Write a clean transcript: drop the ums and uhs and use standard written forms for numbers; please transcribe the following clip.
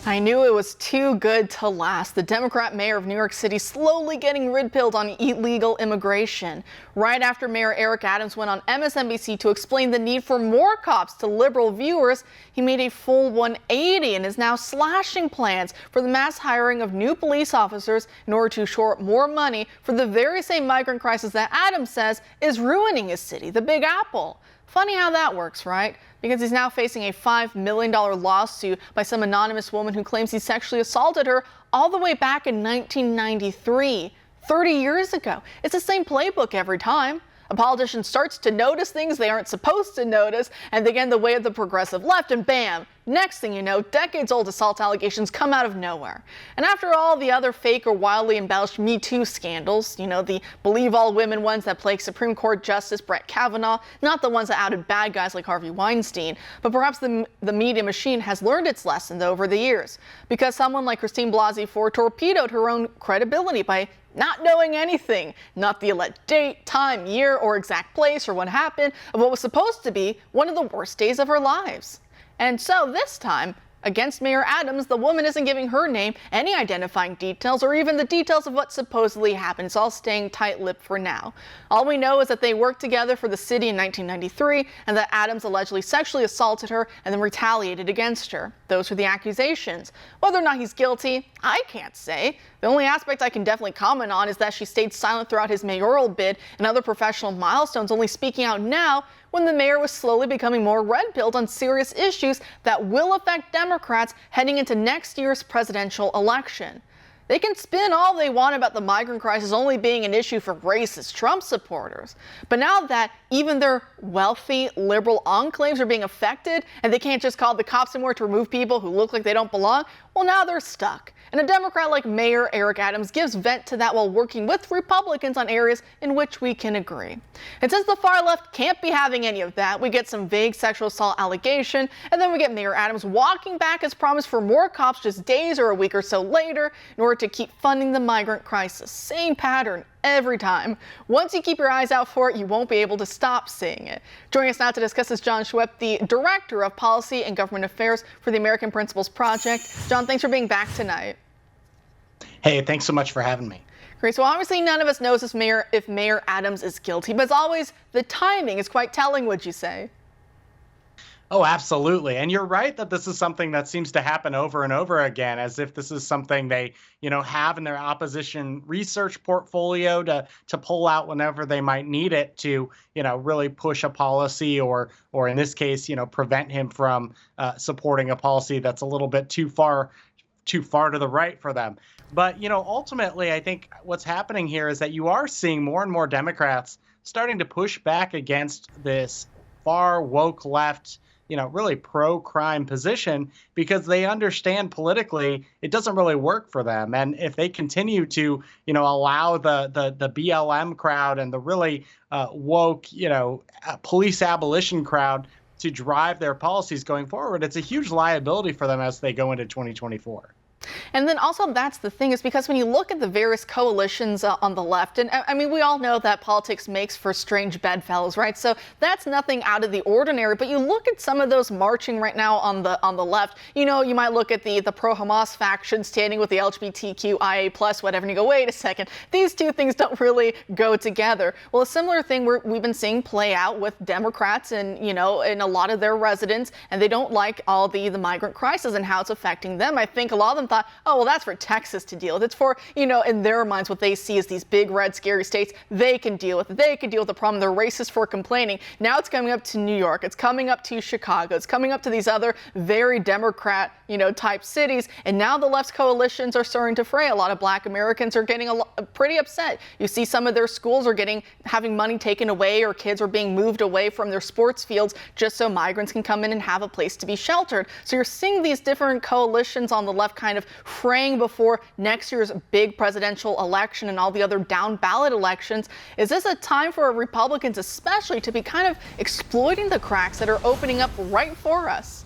I knew it was too good to last. The Democrat mayor of New York City slowly getting red-pilled on illegal immigration. Right after Mayor Eric Adams went on MSNBC to explain the need for more cops to liberal viewers, he made a full 180 and is now slashing plans for the mass hiring of new police officers in order to shore up more money for the very same migrant crisis that Adams says is ruining his city, the Big Apple. Funny how that works, right? Because he's now facing a $5 million lawsuit by some anonymous woman who claims he sexually assaulted her all the way back in 1993, 30 years ago. It's the same playbook every time. A politician starts to notice things they aren't supposed to notice, and they get in the way of the progressive left, and bam, next thing you know, decades-old assault allegations come out of nowhere. And after all the other fake or wildly embellished Me Too scandals, the believe all women ones that plague Supreme Court Justice Brett Kavanaugh, not the ones that outed bad guys like Harvey Weinstein, but perhaps the media machine has learned its lesson over the years, because someone like Christine Blasey Ford torpedoed her own credibility by not knowing anything, not the elect date, time, year, or exact place, or what happened of what was supposed to be one of the worst days of her lives. And so this time, against Mayor Adams, the woman isn't giving her name, any identifying details, or even the details of what supposedly happened. It's all staying tight-lipped for now. All we know is that they worked together for the city in 1993, and that Adams allegedly sexually assaulted her and then retaliated against her. Those are the accusations. Whether or not he's guilty, I can't say. The only aspect I can definitely comment on is that she stayed silent throughout his mayoral bid and other professional milestones, only speaking out now when the mayor was slowly becoming more red-pilled on serious issues that will affect Democrats heading into next year's presidential election. They can spin all they want about the migrant crisis only being an issue for racist Trump supporters. But now that even their wealthy liberal enclaves are being affected and they can't just call the cops anymore to remove people who look like they don't belong, well, now they're stuck. And a Democrat like Mayor Eric Adams gives vent to that while working with Republicans on areas in which we can agree. And since the far left can't be having any of that, we get some vague sexual assault allegation, and then we get Mayor Adams walking back his promise for more cops just days or a week or so later in order to keep funding the migrant crisis. Same pattern every time. Once you keep your eyes out for it, you won't be able to stop seeing it. Joining us now to discuss is John Schwepp, the Director of Policy and Government Affairs for the American Principles Project. John, thanks for being back tonight. Hey, thanks so much for having me. Great. So obviously none of us knows if Mayor Adams is guilty, but as always, the timing is quite telling, would you say? Oh, absolutely. And you're right that this is something that seems to happen over and over again, as if this is something they, have in their opposition research portfolio to pull out whenever they might need it to, really push a policy or in this case, prevent him from supporting a policy that's a little bit too far to the right for them. But, ultimately, I think what's happening here is that you are seeing more and more Democrats starting to push back against this far woke left, really pro-crime position because they understand politically it doesn't really work for them. And if they continue to, allow the BLM crowd and the really woke, police abolition crowd to drive their policies going forward, it's a huge liability for them as they go into 2024. And then also that's the thing is because when you look at the various coalitions on the left, and I mean, we all know that politics makes for strange bedfellows, right? So that's nothing out of the ordinary. But you look at some of those marching right now on the left, you might look at the pro-Hamas faction standing with the LGBTQIA+, whatever, and you go, wait a second, these two things don't really go together. Well, a similar thing we've been seeing play out with Democrats and, in a lot of their residents, and they don't like all the migrant crisis and how it's affecting them. I think a lot of them thought, oh, well, that's for Texas to deal with. It's for, in their minds, what they see as these big, red, scary states. They can deal with it. They can deal with the problem. They're racist for complaining. Now it's coming up to New York. It's coming up to Chicago. It's coming up to these other very Democrat, type cities. And now the left's coalitions are starting to fray. A lot of Black Americans are getting pretty upset. You see some of their schools are having money taken away, or kids are being moved away from their sports fields just so migrants can come in and have a place to be sheltered. So you're seeing these different coalitions on the left kind of fraying before next year's big presidential election and all the other down ballot elections. Is this a time for Republicans especially to be kind of exploiting the cracks that are opening up right for us?